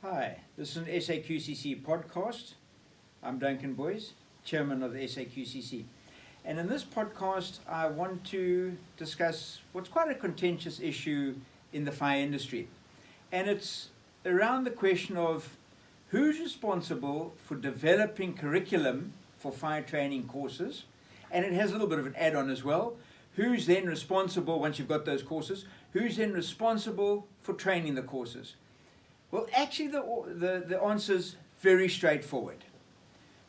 Hi, this is an SAQCC podcast. I'm Duncan Boyes, Chairman of the SAQCC. And in this podcast, I want to discuss what's quite a contentious issue in the fire industry. And it's around the question of who's responsible for developing curriculum for fire training courses. And it has a little bit of an add-on as well. Who's then responsible, once you've got those courses, who's then responsible for training the courses? Well, actually, the answer's very straightforward.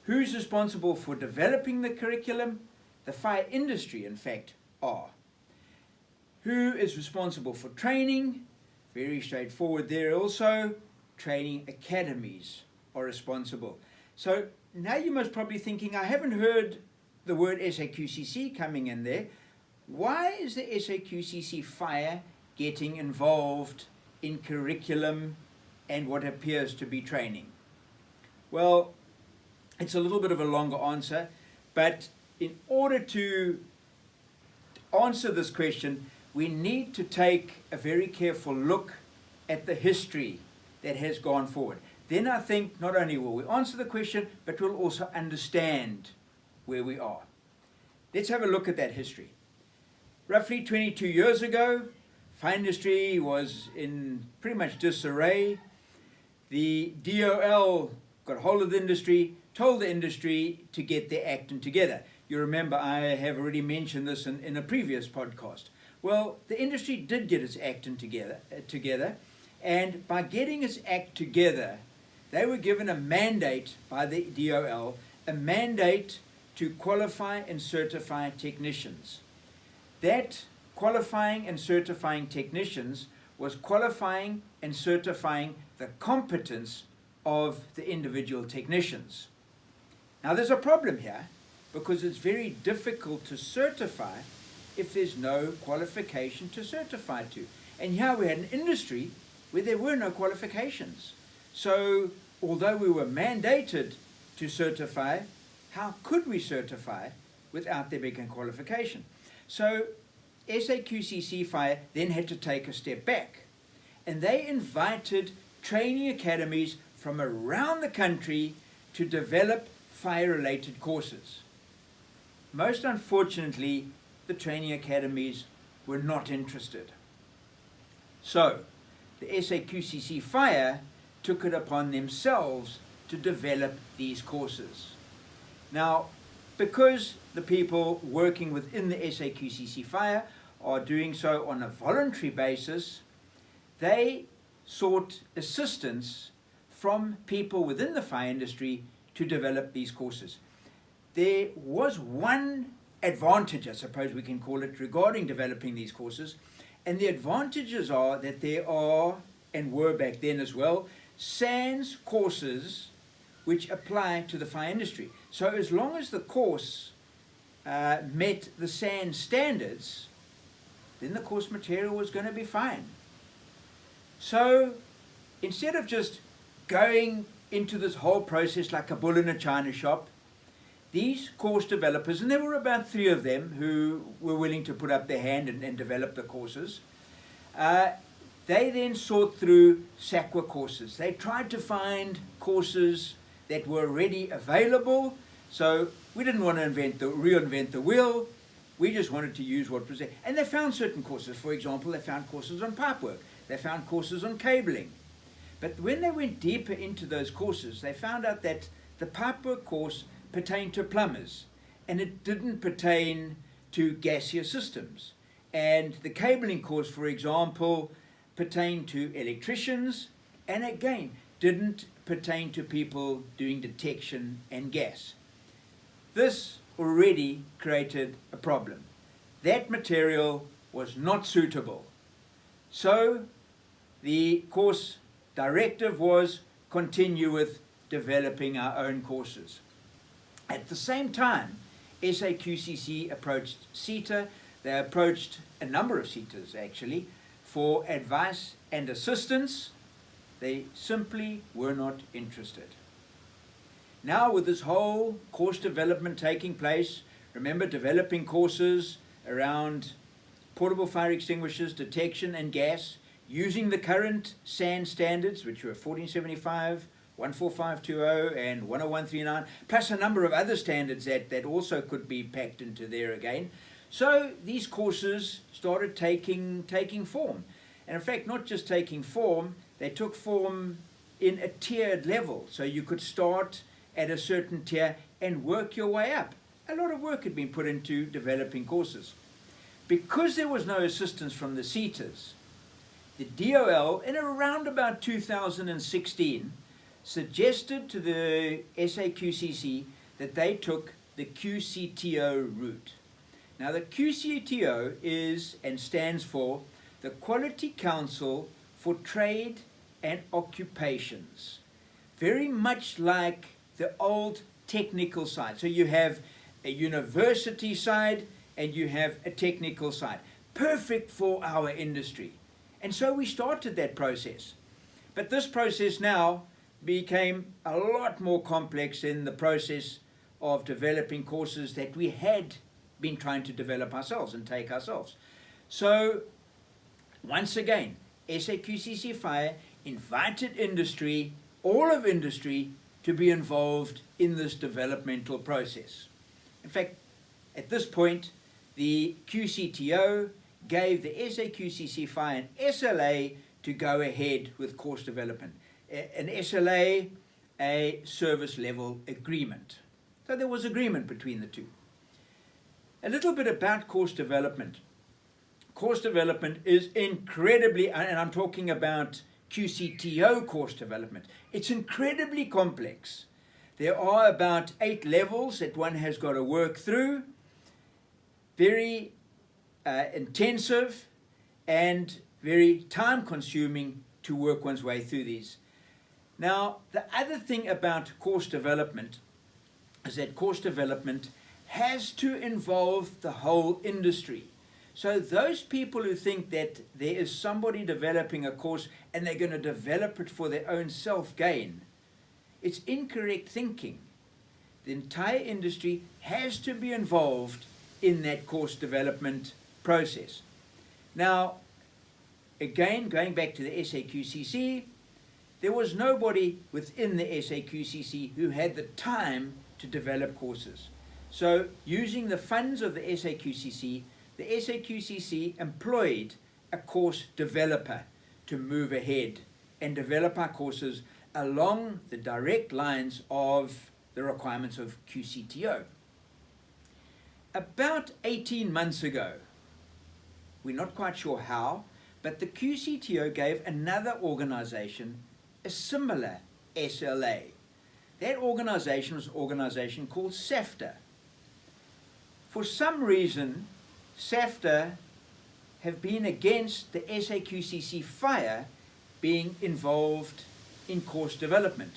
Who's responsible for developing the curriculum? The fire industry, in fact, are. Who is responsible for training? Very straightforward there also. Training academies are responsible. So now you must probably thinking, I haven't heard the word SAQCC coming in there. Why is the SAQCC Fire getting involved in curriculum and what appears to be training? Well, it's a little bit of a longer answer, but in order to answer this question, we need to take a very careful look at the history that has gone forward. Then I think not only will we answer the question, but we'll also understand where we are. Let's have a look at that history. Roughly 22 years ago, fire industry was in pretty much disarray. The DOL got hold of the industry, told the industry to get their acting together. You remember I have already mentioned this in a previous podcast. Well, the industry did get its acting together, and by getting its act together, they were given a mandate by the DOL, a mandate to qualify and certify technicians. That qualifying and certifying technicians was qualifying and certifying the competence of the individual technicians. Now there's a problem here because it's very difficult to certify if there's no qualification to certify to. And here we had an industry where there were no qualifications. So although we were mandated to certify, how could we certify without there being a qualification? So SAQCC Fire then had to take a step back, and they invited training academies from around the country to develop fire-related courses. Most unfortunately, the training academies were not interested. So the SAQCC Fire took it upon themselves to develop these courses. Now, because the people working within the SAQCC Fire are doing so on a voluntary basis, they sought assistance from people within the fire industry to develop these courses. There was one advantage, I suppose we can call it, regarding developing these courses, and the advantages are that there are, and were back then as well, SANS courses which apply to the fire industry. So as long as the course met the SANS standards, then the course material was going to be fine. So instead of just going into this whole process like a bull in a china shop, these course developers, and there were about 3 of them who were willing to put up their hand and develop the courses, they then sought through SAQCCC courses. They tried to find courses that were already available. So we didn't want to reinvent the wheel. We just wanted to use what was there. And they found certain courses. For example, they found courses on pipework. They found courses on cabling. But when they went deeper into those courses, they found out that the pipework course pertained to plumbers, and it didn't pertain to gaseous systems. And the cabling course, for example, pertained to electricians, and again, didn't pertain to people doing detection and gas. This already created a problem. That material was not suitable. So the course directive was continue with developing our own courses. At the same time, SAQCC approached CETA. They approached a number of CETAs actually for advice and assistance. They simply were not interested. Now with this whole course development taking place, remember developing courses around portable fire extinguishers, detection and gas, using the current SAN standards, which were 1475, 14520 and 10139, plus a number of other standards that also could be packed into there again. So these courses started taking form. And in fact, not just taking form, they took form in a tiered level. So you could start at a certain tier and work your way up. A lot of work had been put into developing courses. Because there was no assistance from the CETAs, the DOL, in around about 2016, suggested to the SAQCC that they took the QCTO route. Now the QCTO is and stands for the Quality Council for Trade and Occupations. Very much like the old technical side. So you have a university side and you have a technical side. Perfect for our industry. And so we started that process. But this process now became a lot more complex in the process of developing courses that we had been trying to develop ourselves and take ourselves. So once again, SAQCC Fire invited industry, all of industry, to be involved in this developmental process. In fact, at this point, the QCTO gave the SAQCC Fire an SLA to go ahead with course development. An SLA, a service level agreement. So there was agreement between the two. A little bit about course development. Course development is incredibly, and I'm talking about QCTO course development, it's incredibly complex. There are about 8 levels that one has got to work through. Very intensive and very time consuming to work one's way through these. Now, the other thing about course development is that course development has to involve the whole industry. So those people who think that there is somebody developing a course and they're going to develop it for their own self-gain, it's incorrect thinking. The entire industry has to be involved in that course development process. Now, again, going back to the SAQCC, there was nobody within the SAQCC who had the time to develop courses. So using the funds of the SAQCC employed a course developer to move ahead and develop our courses along the direct lines of the requirements of QCTO. About 18 months ago, we're not quite sure how, but the QCTO gave another organization a similar SLA. That organization was an organization called SAFTA. For some reason, SAFTA have been against the SAQCC Fire being involved in course development.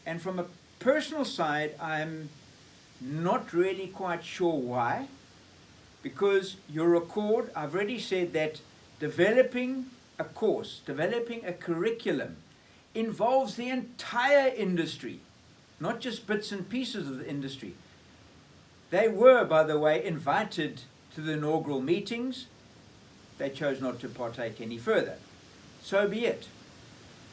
And from a personal side, I'm not really quite sure why, because you'll record, I've already said that developing a course, developing a curriculum, involves the entire industry, not just bits and pieces of the industry. They were, by the way, invited to the inaugural meetings. They chose not to partake any further. So be it.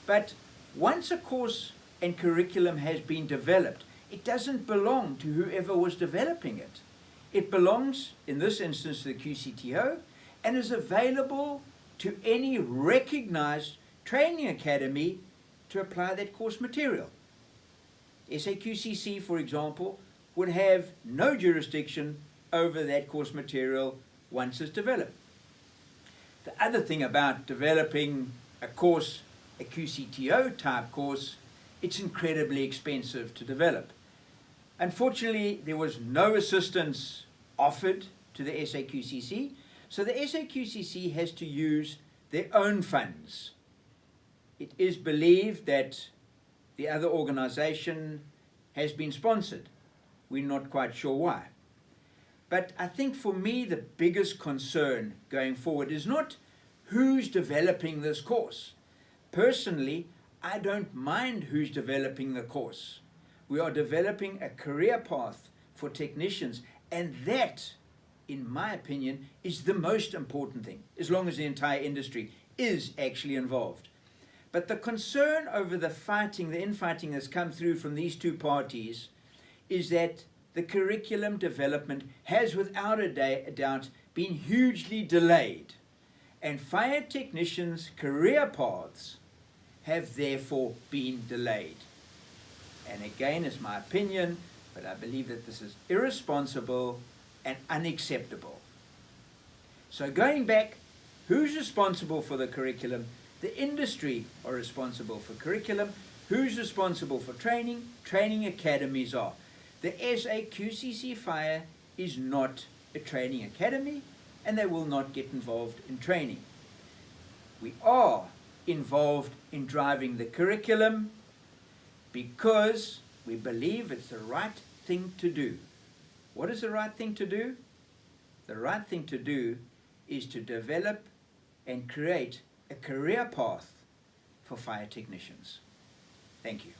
But once a course and curriculum has been developed, it doesn't belong to whoever was developing it. It belongs, in this instance, to the QCTO, and is available to any recognized training academy to apply that course material. SAQCC, for example, would have no jurisdiction over that course material once it's developed. The other thing about developing a course, a QCTO type course, it's incredibly expensive to develop. Unfortunately, there was no assistance offered to the SAQCC, so the SAQCC has to use their own funds. It is believed that the other organization has been sponsored. We're not quite sure why. But I think for me the biggest concern going forward is not who's developing this course. Personally, I don't mind who's developing the course. We are developing a career path for technicians, and that, in my opinion, is the most important thing, as long as the entire industry is actually involved. But the concern over the infighting that's come through from these two parties is that the curriculum development has without a doubt been hugely delayed, and fire technicians' career paths have therefore been delayed. And again, it's my opinion, but I believe that this is irresponsible and unacceptable. So going back, who's responsible for the curriculum? The industry are responsible for curriculum. Who's responsible for training? Training academies are. The SAQCC Fire is not a training academy, and they will not get involved in training. We are involved in driving the curriculum because we believe it's the right thing to do. What is the right thing to do? The right thing to do is to develop and create a career path for fire technicians. Thank you.